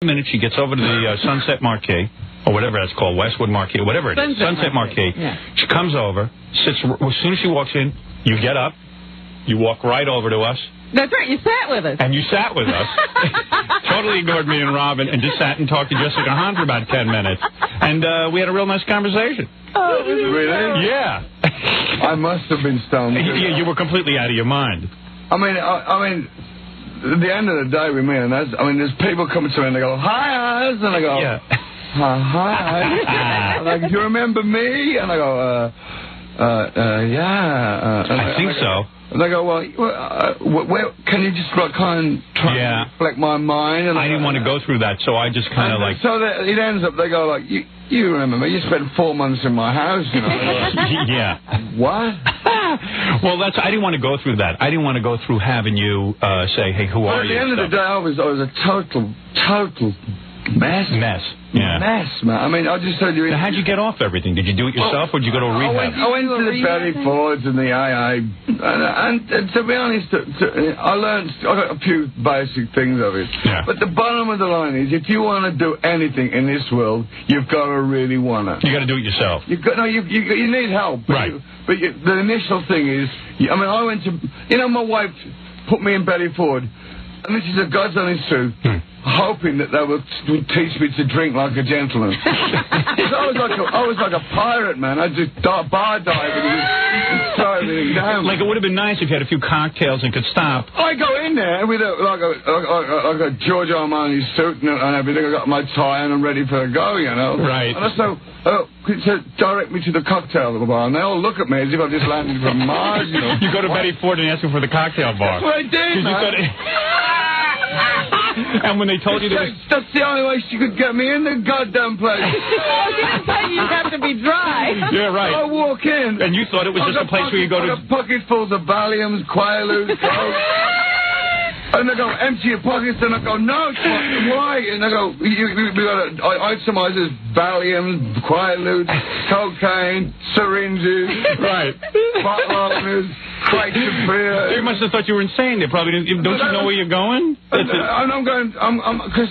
minute she gets over to the Sunset Marquee, or whatever that's called, Westwood Marquee, whatever it is, Sunset Marquee. Yeah. She comes over, sits. As soon as she walks in, you get up, you walk right over to us. That's right, you sat with us. And you sat with us. Totally ignored me and Robin and just sat and talked to Jessica Hahn for about 10 minutes. And we had a real nice conversation. Oh, really? Yeah. I must have been stoned. You were completely out of your mind. I mean, at the end of the day with me, and there's people coming to me and they go, "Hi, Oz," and I go, yeah. Hi. Like, do you remember me? And I go, yeah. I think so. And they go, well, can you just kind of try and reflect my mind? And I didn't want to go through that, so I just kind of like... So it ends up, they go like, you remember me, you spent 4 months in my house, you know. Yeah. What? Well, I didn't want to go through that. I didn't want to go through having you say, hey, who are you? At the end of the day, I was a total mess. Yeah. Mess, man. I mean, I just told you... Now, how'd you get off everything? Did you do it yourself, or did you go to a rehab? I went to the Betty Fords and the AA, and to be honest, I got a few basic things of it. Yeah. But the bottom of the line is, if you want to do anything in this world, you've got to really want to. You got to do it yourself. You need help. Right. But the initial thing is, I went to... my wife put me in Betty Ford, and this is a God's honest truth. Hoping that they would teach me to drink like a gentleman. I was like a pirate, man. I just bar diving and throw everything down. Like, it would have been nice if you had a few cocktails and could stop. I go in there with a George Armani suit and everything. I got my tie and I'm ready for a go, you know. Right. And I said, direct me to the cocktail bar, and they all look at me as if I've just landed from Mars, you know. You go to Betty Ford and ask them for the cocktail bar. That's what I did, man. And when they told you that's the only way she could get me in the goddamn place. You'd have to be dry. Yeah, right. I walk in. And you thought it was just a place where you go to... I got pockets full of Valiums, Quaaludes, Coke. And they go, empty your pockets, and I go, no, why? And I go, we got to itemize this Valiums, Quaaludes, cocaine, syringes, right, bottle openers, crates of beer. They must have thought you were insane. They probably didn't. Don't you know where you're going? And I'm going, because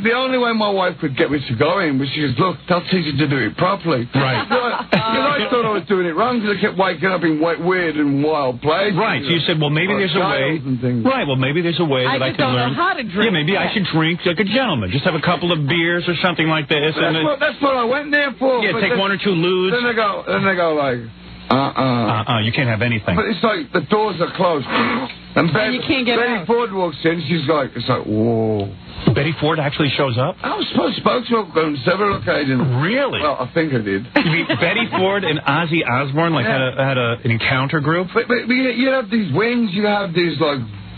the only way my wife could get me to go in was she goes, look, they'll teach you to do it properly. Right. I thought I was doing it wrong because I kept waking up in weird and wild places. Right. So you said, well, maybe there's a way. Right. Well, maybe there's a way that I can learn. Know how to drink. Yeah, maybe I should drink like a gentleman. Just have a couple of beers or something like this. That's what I went there for. Yeah, take 1 or 2 ludes. Then they go like, you can't have anything. But it's like the doors are closed. And you can't get Betty out. Ford walks in, it's like, whoa. Betty Ford actually shows up? I was spoke to her on several occasions. Really? Well, I think I did. You mean Betty Ford and Ozzy Osbourne had an encounter group? But you have these wings, you have these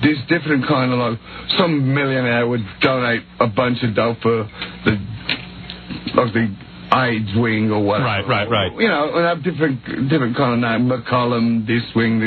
these different kind of some millionaire would donate a bunch of dough for the AIDS wing or whatever. Right. You know, and have different kind of name, McCollum, this wing.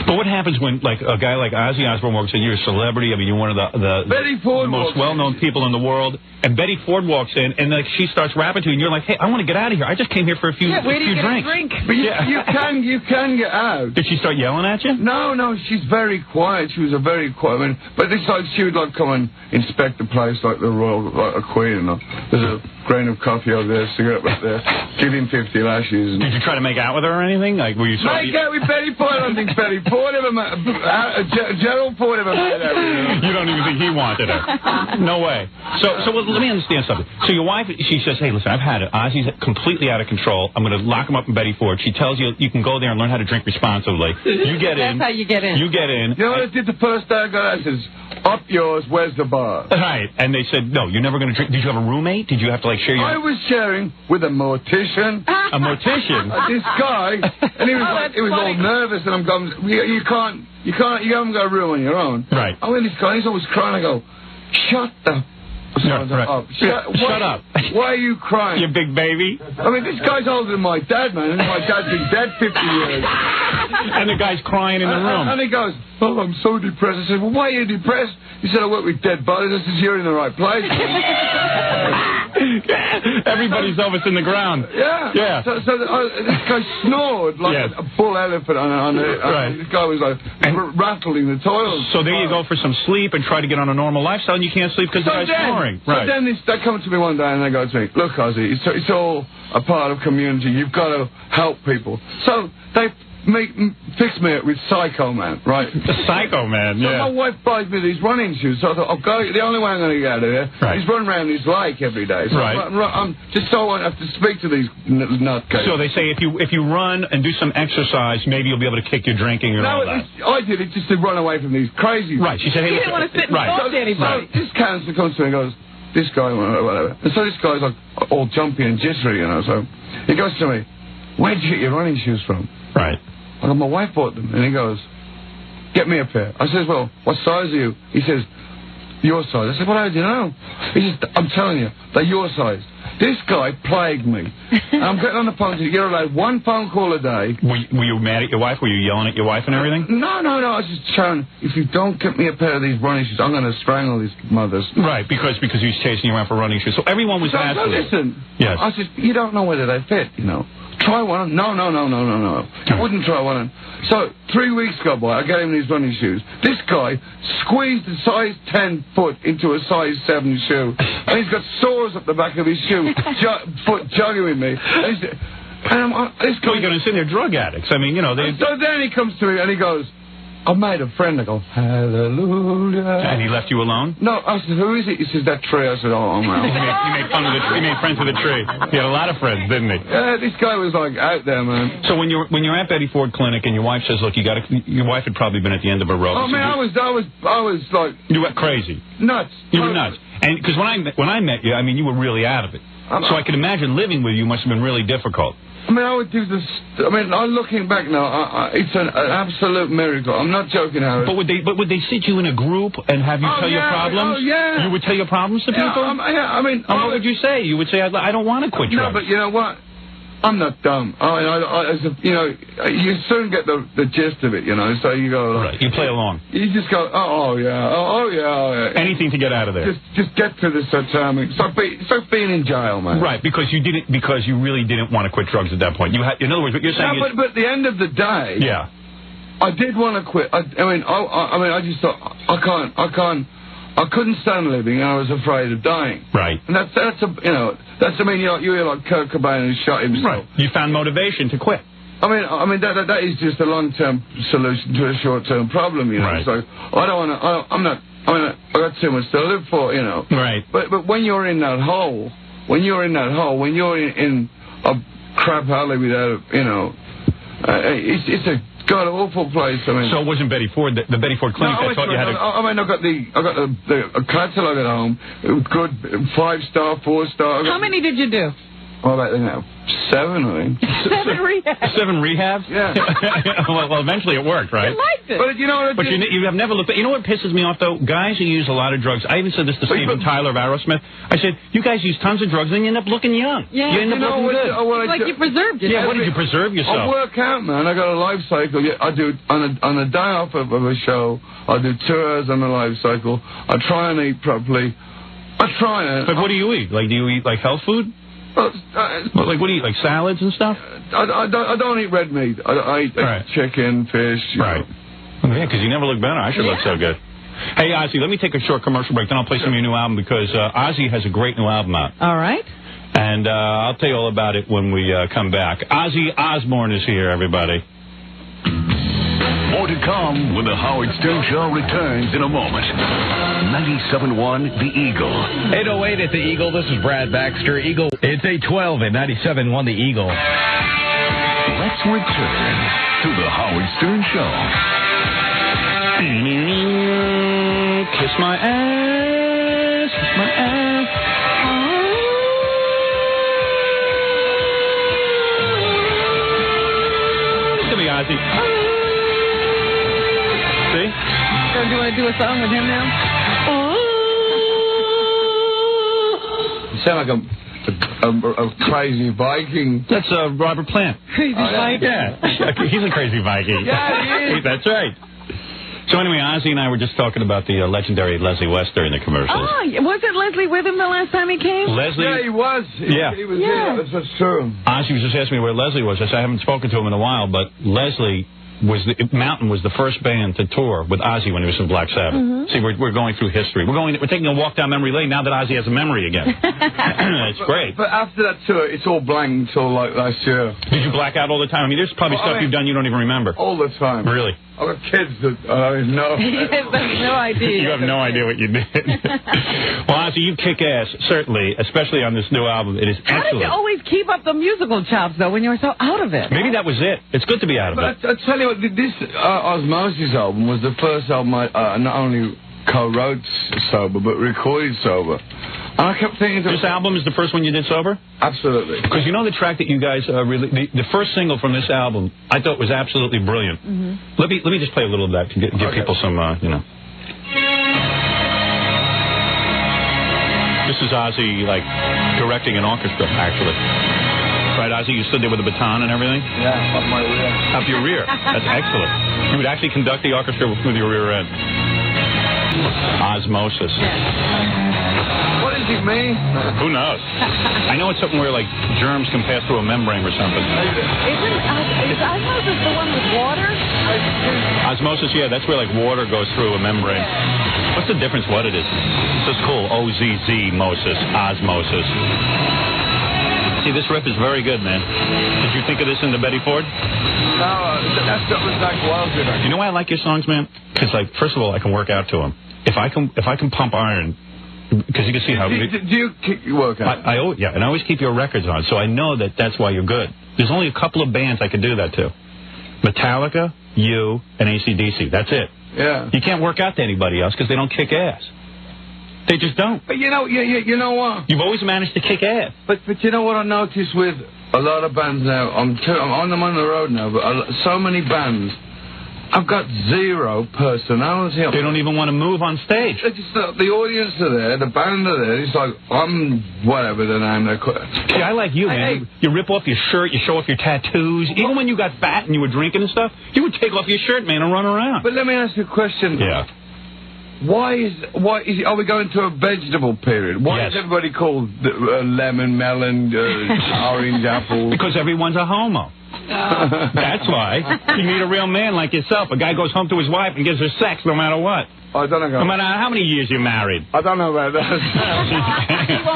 But what happens when, like, a guy like Ozzy Osbourne walks in, you're a celebrity, I mean, you're one of the most well-known people in the world, and Betty Ford walks in, and, like, she starts rapping to you, and you're like, hey, I want to get out of here. I just came here for a few drinks. Where do you get a drink? But you can get out. Did she start yelling at you? No, she's very quiet. She was a very quiet, but it's like she would, come and inspect the place like the royal, like a queen, There's a grain of coffee over there, cigarette right there. Give him 50 lashes. Did you try to make out with her or anything? Like, were you make out with Betty Ford? I don't think Betty Ford ever Gerald Ford ever made that with her. You don't even think he wanted her? No way. So let me understand something. So your wife, she says, hey, listen, I've had it. Ozzy's completely out of control. I'm going to lock him up in Betty Ford. She tells you can go there and learn how to drink responsibly. You get in. That's how you get in. You get in. You know what I did the first day I got out? I says, up yours, where's the bar? Right. And they said, no, you're never going to drink. Did you have a roommate? Did you have to, share your... I was sharing with a mortician. A mortician? This guy, and he was all nervous, and I'm going, you haven't got a room on your own. Right. I went, this guy, he's always crying. I go, shut the up. Shut up. Why are you crying? You big baby. I mean, this guy's older than my dad, man, and my dad's been dead 50 years. And the guy's crying in the room. And he goes, oh, I'm so depressed. I said, well, why are you depressed? He said, I work with dead bodies. I said, you're in the right place. Everybody's always in the ground. Yeah. So this guy snored like a bull elephant on it. Right. This guy was like rattling the toilet. So there you go for some sleep and try to get on a normal lifestyle, and you can't sleep because the guy's snoring. So then they come to me one day and they go to me, look, Ozzy, it's all a part of community. You've got to help people. So they fix me up with Psycho Man, right? The Psycho Man, so my wife buys me these running shoes, so I thought, the only way I'm going to get out of here is run around this lake every day. So I'm just so I have to speak to these nutcases. So they say if you run and do some exercise, maybe you'll be able to kick your drinking and all that. I did it just to run away from these crazy... Right, she said, hey, you didn't want to sit and talk to anybody. So this counselor comes to me and goes, this guy, whatever. And so this guy's like all jumpy and jittery, you know, so he goes to me, where'd you get your running shoes from? Right. I go, my wife bought them. And he goes, get me a pair. I says, well, what size are you? He says, your size. I said, well, how do you know? He says, I'm telling you, they're your size. This guy plagued me. And I'm getting on the phone to get allowed one phone call a day. Were you mad at your wife? Were you yelling at your wife and everything? No. I was just shouting, if you don't get me a pair of these running shoes, I'm going to strangle these mothers. Right, because he was chasing you around for running shoes. So everyone was asking. Listen. Yes. I said, you don't know whether they fit, you know. Try one. No. I wouldn't try one. So 3 weeks go by. I gave him these running shoes. This guy squeezed a size 10 foot into a size 7 shoe, and he's got sores up the back of his shoe, foot jugging with me. And this guy, you're going to sit there, drug addicts. I mean, you know. So then he comes to me and he goes, I made a friend. I go, hallelujah. And he left you alone? No, I said, who is it? He says, that tree. I said, oh, man. He made fun of the tree. He made friends with the tree. He had a lot of friends, didn't he? Yeah, this guy was like out there, man. So when you're at Betty Ford Clinic and your wife says, look, your wife had probably been at the end of her rope. Oh, man, I was like... You went crazy. Nuts. You were nuts. And because when I met you, I mean, you were really out of it. So I can imagine living with you must have been really difficult. I mean, I would do this. I mean, looking back now, it's an absolute miracle. I'm not joking, Harry. But would they sit you in a group and have you tell your problems? Oh, yeah. You would tell your problems to people? I mean... what would you say? You would say, I don't want to quit drugs. No, but you know what? I'm not dumb. You soon get the gist of it, you know, so you go... Right, you play along. You just go, oh yeah. Anything to get out of there. Just get to this time. Stop being in jail, man. Right, because you really didn't want to quit drugs at that point. In other words, what you're saying is... But at the end of the day... Yeah. I did want to quit. I just thought, I couldn't stand living, and I was afraid of dying. Right. And you hear like Kurt Cobain who shot himself. Right. You found motivation to quit. I mean that is just a long-term solution to a short-term problem, you know. Right. So I don't want to. I got too much to live for, you know. Right. But when you're in that hole, when you're in a crap alley without, you know, it's a god awful place. I mean, so it wasn't Betty Ford, the Betty Ford Clinic that taught you how to... I got the catalog at home. It was good, 5-star, 4-star. How many did you do? Well, I think now 7, I think. 7 rehabs. 7 rehabs? Yeah. well, eventually it worked, right? I liked it. But you know what? But you have never looked at... You know what pisses me off, though? Guys who use a lot of drugs... I even said this to Steven Tyler of Aerosmith. I said, you guys use tons of drugs, and you end up looking young. Yeah. You end up looking good. It's like you preserved yourself. Yeah, what did you preserve yourself? I work out, man. I got a life cycle. I do, on a day off of a show, I do 2 hours on the life cycle. I try and eat properly. But what do you eat? Like, do you eat, like, health food? Like, what do you eat, like salads and stuff? I don't eat red meat. I eat chicken, fish. Right. Oh, yeah, because you never look better. I should look so good. Hey, Ozzy, let me take a short commercial break, then I'll play some of your new album, because Ozzy has a great new album out. All right. And I'll tell you all about it when we come back. Ozzy Osbourne is here, everybody. More to come when the Howard Stern Show returns in a moment. 97.1 The Eagle. 808 at The Eagle. This is Brad Baxter. Eagle. It's 812 at 97.1 The Eagle. Let's return to the Howard Stern Show. Kiss my ass. Kiss my ass. Look at me, Ozzy. See? So do you want to do a song with him now? You sound like a crazy Viking. That's Robert Plant. Crazy Viking? Yeah. He's a crazy Viking. Yeah, he is. That's right. So anyway, Ozzy and I were just talking about the legendary Leslie West during the commercials. Oh, wasn't Leslie with him the last time he came? Leslie? Yeah, he was. He was here. That's true. Ozzy was just asking me where Leslie was. I said, I haven't spoken to him in a while, but Leslie... Mountain was the first band to tour with Ozzy when he was in Black Sabbath. See, we're going through history. We're taking a walk down memory lane now that Ozzy has a memory again. It's great. But after that tour, it's all blank until like last year. Did you black out all the time? I mean, there's probably stuff you've done you don't even remember. All the time. Really? I've got kids that I know. He has no idea. You have no idea what you did. Well, Ozzy, you kick ass, certainly, especially on this new album. It is excellent. How did you always keep up the musical chops, though, when you were so out of it? Maybe that was it. It's good to be out of it. But I tell you what, this Osmosis album was the first album I not only co-wrote sober, but recorded sober. And I kept thinking... This album is the first one you did sober? Absolutely. Because you know the track that you guys really... The first single from this album, I thought was absolutely brilliant. Let me just play a little of that to give people some, you know... This is Ozzy, like, directing an orchestra, actually. Right, Ozzy? You stood there with a baton and everything? Yeah, up my rear. Up your rear. That's excellent. You would actually conduct the orchestra with your rear end. Osmosis. What does it mean? Who knows? I know it's something where, like, germs can pass through a membrane or something. Is osmosis the one with water? Osmosis, yeah, that's where, like, water goes through a membrane. What's the difference what it is? It's just cool. O-Z-Z-mosis. Osmosis. See, this riff is very good, man. Did you think of this in the Betty Ford? No, that's what was like wild. You know why I like your songs, man? Because, like, first of all, I can work out to them. If I can pump iron, because you can see how... Do you work out? Yeah, and I always keep your records on, so I know that's why you're good. There's only a couple of bands I could do that to. Metallica, you, and AC/DC. That's it. Yeah. You can't work out to anybody else because they don't kick ass. They just don't. But you know what? You've always managed to kick ass. But you know what I noticed with a lot of bands now? I'm on the road now, but so many bands, I've got zero personality. They don't even want to move on stage. It's just the audience are there, the band are there. It's like, I'm whatever the name they call it. See, I like you, man. You rip off your shirt, you show off your tattoos. Even when you got fat and you were drinking and stuff, you would take off your shirt, man, and run around. But let me ask you a question. Yeah. Are we going to a vegetable period? Why is everybody called lemon, melon, orange, apple? Because everyone's a homo. That's why. You need a real man like yourself. A guy goes home to his wife and gives her sex no matter what. I don't know. No matter how many years you're married. I don't know about that.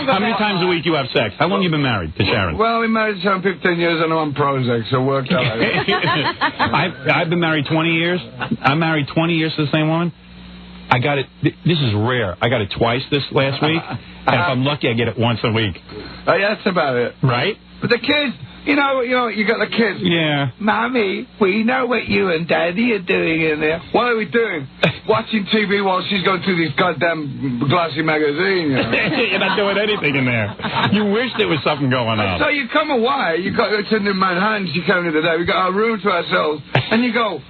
How many times a week you have sex? How long you been married to Sharon? Well, we married Sharon 15 years and I'm on Prozac, so worked out. I've been married 20 years. I'm married 20 years to the same woman. I got it. This is rare. I got it twice this last week, and if I'm lucky, I get it once a week. Yeah, that's about it. Right? But the kids, you know, you got the kids. Yeah. Mommy, we know what you and Daddy are doing in there. What are we doing? Watching TV while she's going through this goddamn glossy magazine. You know? You're not doing anything in there. You wish there was something going on. So you come away. It's in Manhattan. She came in today. We got our room to ourselves, and you go,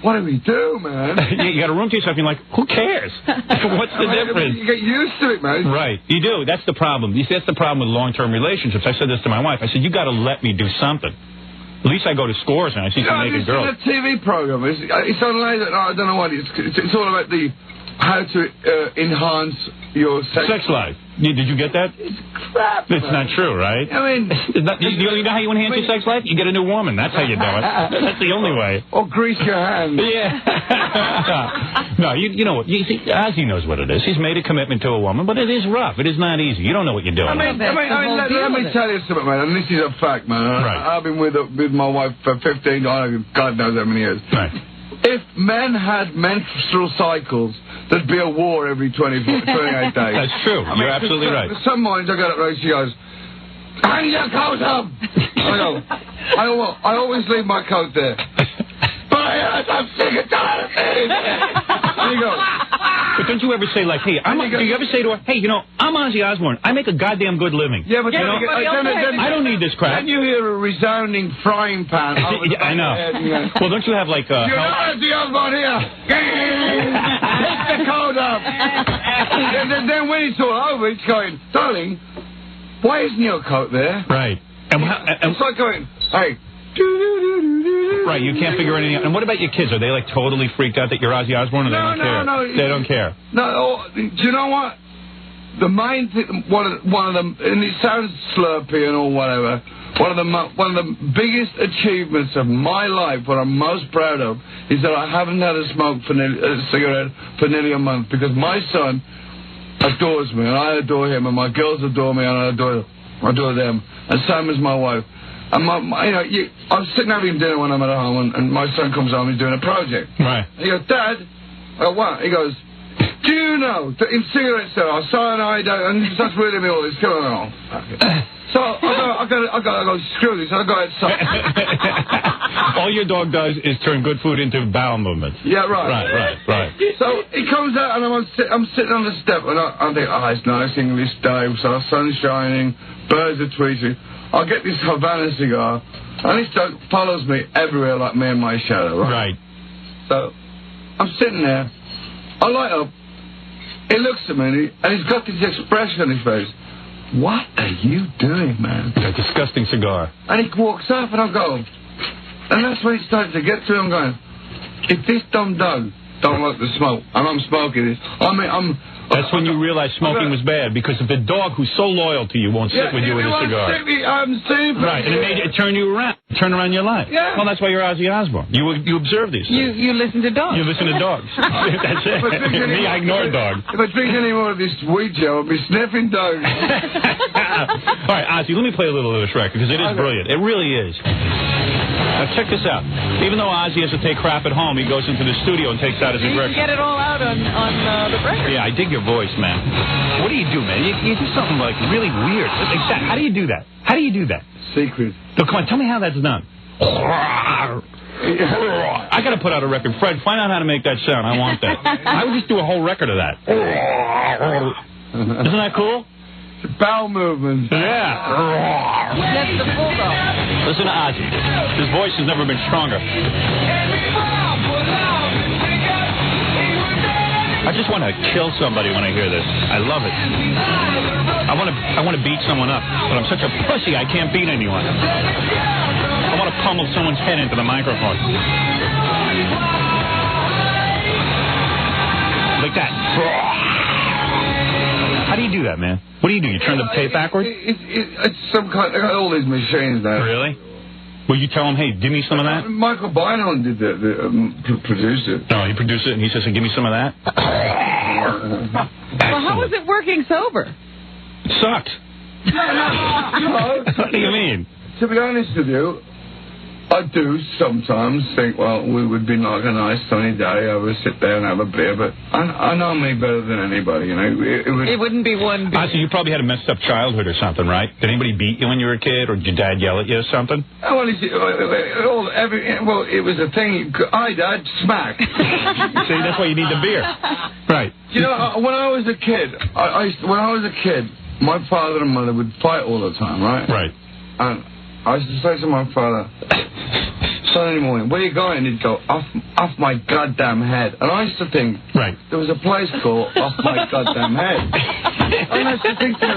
what do we do, man? You got a room to yourself, and you're like, who cares? What's the difference? You get used to it, man. Right. You do. That's the problem. You see, that's the problem with long-term relationships. I said this to my wife. I said, you got to let me do something. At least I go to Scores and I see some naked girls. It's a TV program. It's on later. I don't know what. It's all about how to enhance your sex life. Did you get that? It's crap. It's not true, right? I mean, you know how you enhance your sex life? You get a new woman. That's how you do it. That's the only way. Or grease your hands. Yeah. No, you know what? You see, Ozzy knows what it is. He's made a commitment to a woman, but it is rough. It is not easy. You don't know what you're doing. Let me tell you something, man. And this is a fact, man. Right. I've been with my wife for 15, God knows how many years. Right. If men had menstrual cycles, there'd be a war every 28 days. That's true. You're absolutely right. Some mornings I get up and she goes, hang your coat up! I go, I always leave my coat there. But I'm sick and tired of it. And you go, but don't you ever say, like, hey, do you ever say to her, hey, you know, I'm Ozzy Osbourne. I make a goddamn good living. Yeah, but I don't need this crap. Then you hear a resounding frying pan. I know. Well, don't you have, like, you're not Ozzy Osbourne here. Take the coat up. then when it's all over, it's going, darling, why isn't your coat there? Right. It's like going, hey, Right, you can't figure anything out. And what about your kids? Are they, like, totally freaked out that you're Ozzy Osbourne, or they don't care? No, they don't care. No, do you know what? The main thing, one of them, and it sounds slurpy and all whatever, one of the biggest achievements of my life, what I'm most proud of, is that I haven't had a cigarette for nearly a month, because my son adores me, and I adore him, and my girls adore me, and I adore them, and same as my wife. And I'm sitting having dinner when I'm at home, and my son comes home, he's doing a project. Right. He goes, Dad, I go, what? He goes, do you know that in cigarettes there are cyanide, and he starts reading me all this, come on. So I go, screw this, I go outside. All your dog does is turn good food into bowel movements. Yeah, right. Right. So he comes out, and I'm sitting on the step, and I think, oh, it's nice English day, so the sun's shining, birds are tweeting. I get this Havana cigar, and this dog follows me everywhere like me and my shadow, right? Right. So I'm sitting there, I light up, he looks at me, and he's got this expression on his face. What are you doing, man? A disgusting cigar. And he walks up, and I go, and that's when he started to get to him, going, if this dumb dog don't like the smoke, and I'm smoking this, That's when you realized smoking was bad, because if the dog who's so loyal to you won't sit with you with a cigar. I'm saying, right, and it made it turn you around, turn around your life. Yeah. Well, that's why you're Ozzy Osbourne. You observe these things. You listen to dogs. You listen to dogs. That's it. Me, I ignore dogs. If I drink any more of this weed, Joe, I'll be sniffing dogs. All right, Ozzy, let me play a little of this record, because it is brilliant. It really is. Now, check this out. Even though Ozzy has to take crap at home, he goes into the studio and takes out his record. You get it all out on the record. Yeah, I dig your voice, man. What do you do, man? You do something, like, really weird. How do you do that? How do you do that? Secret. No, come on, tell me how that's done. I got to put out a record. Fred, find out how to make that sound. I want that. I would just do a whole record of that. Isn't that cool? Bowel movements. Yeah. That's the bulldog. Listen to Ozzy. His voice has never been stronger. I just want to kill somebody when I hear this. I love it. I want to beat someone up, but I'm such a pussy I can't beat anyone. I want to pummel someone's head into the microphone. Like that. How do you do that, man? What do? You turn the tape backwards? It's some kind. I got all these machines now. Really? Will you tell him, hey, give me some of that? Michael Bynum did that, produced it. No, he produced it, and he says, hey, give me some of that? Well, how was it working sober? It sucked. No. What do you mean? To be honest with you, I do sometimes think, well, we would be like a nice sunny day. I would sit there and have a beer, but I know me better than anybody, you know. It wouldn't be one beer. So you probably had a messed up childhood or something, right? Did anybody beat you when you were a kid, or did your dad yell at you or something? Well, it was a thing. Dad, smack. See, that's why you need the beer. Right. You know, when I was a kid, my father and mother would fight all the time, right? Right. And I used to say to my father, Sunday morning, where you going? He'd go, off my goddamn head. And I used to think, right, there was a place called Off My Goddamn Head. And I used to think to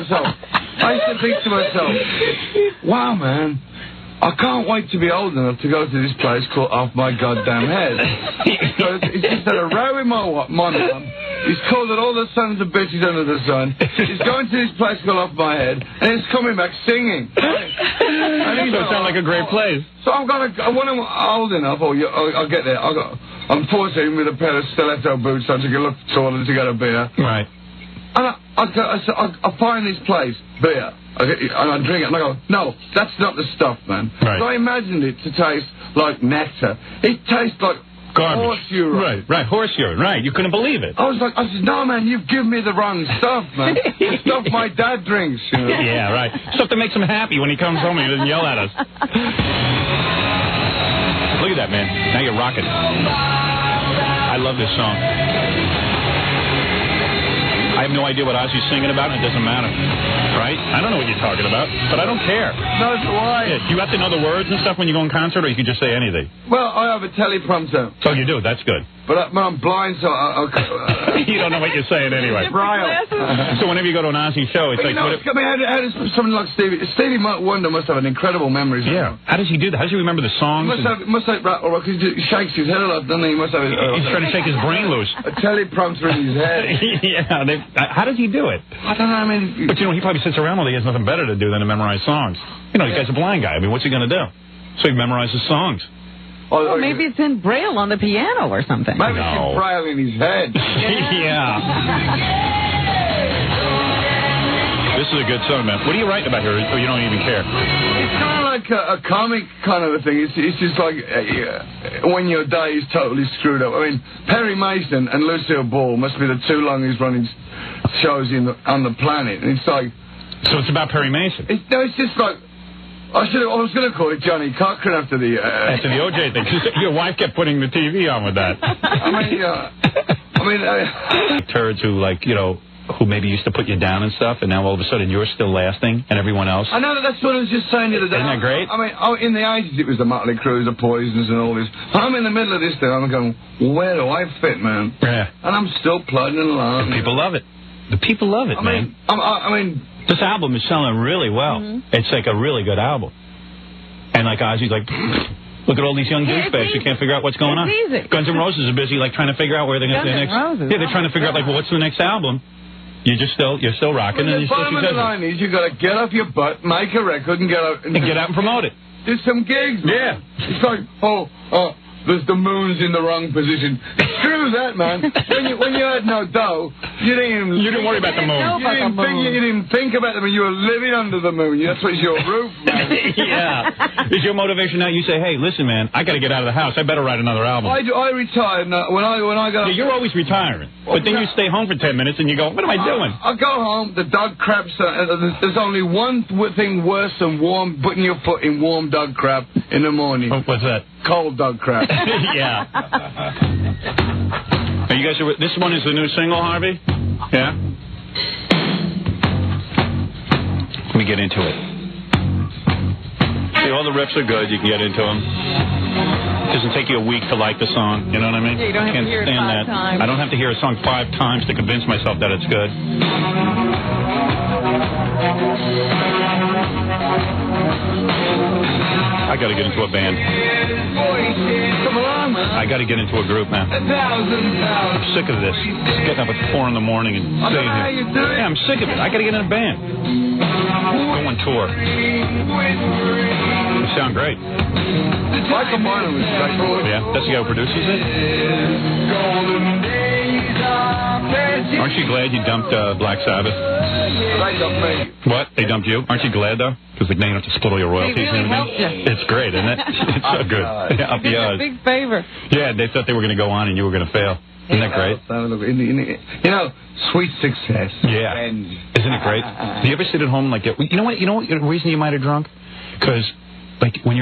myself, wow, man, I can't wait to be old enough to go to this place called Off My Goddamn Head. So it's just had a row with my mum. He's called it all the sons of bitches under the sun. He's going to this place called Off My Head, and he's coming back singing. And so it sounds like a great place. So when I'm old enough, I'll get there. I'm 14 with a pair of stiletto boots on to look taller to get a beer. Right. And I find this place, beer, and I drink it, and I go, no, that's not the stuff, man. Right. So I imagined it to taste like nectar. It tastes like garbage. Horse urine. Right, horse urine, right. You couldn't believe it. I said, no, man, you've given me the wrong stuff, man. The stuff my dad drinks, you know. Yeah, right. Stuff that makes him happy when he comes home and he doesn't yell at us. Look at that, man. Now you're rocking. I love this song. I have no idea what Ozzy's singing about, and it doesn't matter. Right? I don't know what you're talking about, but I don't care. No, so why? Yeah, do you have to know the words and stuff when you go in concert, or you can just say anything? Well, I have a teleprompter. Oh, you do? That's good. but I'm blind, so You don't know what you're saying anyway. So whenever you go to an Ozzy show, it's but like... how does something like Stevie Wonder must have an incredible memory. Yeah. How does he do that? How does he remember the songs? He must have he shakes his head a lot, doesn't he? He must have... He's trying to shake his brain loose. A teleprompter in his head. Yeah. How does he do it? I don't know, I mean... But, he probably sits around while he has nothing better to do than to memorize songs. The guy's a blind guy. I mean, what's he going to do? So he memorizes songs. Well, maybe it's in Braille on the piano or something. Maybe it's Braille in his head. Yeah. This is a good song, man. What are you writing about here? Or you don't even care? It's kind of like a comic kind of a thing. It's just like when your day is totally screwed up. I mean, Perry Mason and Lucille Ball must be the two longest running shows on the planet. And it's like... So it's about Perry Mason? It's just like... I was going to call it Johnny Cochran after the OJ thing. Your wife kept putting the TV on with that. Turds who, who maybe used to put you down and stuff, and now all of a sudden you're still lasting, and everyone else. I know that's what I was just saying the other day. Isn't that great? I mean, in the 80s it was the Motley Crues, the Poisons, and all this. I'm in the middle of this thing. I'm going, where do I fit, man? Yeah. And I'm still plodding along. And people love it. The people love it, man. I mean, this album is selling really well. Mm-hmm. It's like a really good album. And like Ozzy's like, look at all these young douchebags who can't figure out what's going on. Easy. Guns N' Roses are busy trying to figure out where they're going to next. Yeah, they're trying to figure out what's the next album. You're still rocking, and you're still successful. The bottom of the line is you got to get off your butt, make a record, and get out and promote it. Do some gigs, man. Yeah. It's like there's the moon's in the wrong position. Screw that, man. When you had no dough, you didn't worry about the moon. You didn't think about the moon. You were living under the moon. That's what's your roof, man. Yeah. Is your motivation now? You say, hey, listen, man, I got to get out of the house. I better write another album. I retired when I go. Yeah, you're always retiring, but then you stay home for 10 minutes and you go, what am I doing? I go home. The dog crap. There's only one thing worse than putting your foot in warm dog crap in the morning. What's that? Cold dog crap. Yeah. Are you guys? This one is the new single, Harvey. Yeah. Let me get into it. See, all the riffs are good. You can get into them. It doesn't take you a week to like the song. You know what I mean? Yeah, you don't have to hear it 5 times. I don't have to hear a song 5 times to convince myself that it's good. I got to get into a band. I got to get into a group, man. I'm sick of this. Just getting up at 4 in the morning and staying here. Yeah, I'm sick of it. I got to get in a band. Go on tour. You sound great. Michael Martin was great. Yeah, that's the guy who produces it. Aren't you glad you dumped Black Sabbath? They dumped me. What? They dumped you? Aren't you glad, though? Because now you don't have to split all your royalties and everything. It's great, isn't it? It's so good. Yeah, up the odds. Big favor. Yeah, they thought they were going to go on and you were going to fail. Isn't that great? Sweet success. Yeah. Isn't it great? Do you ever sit at home and you know what the reason you might have drunk? Because, when you're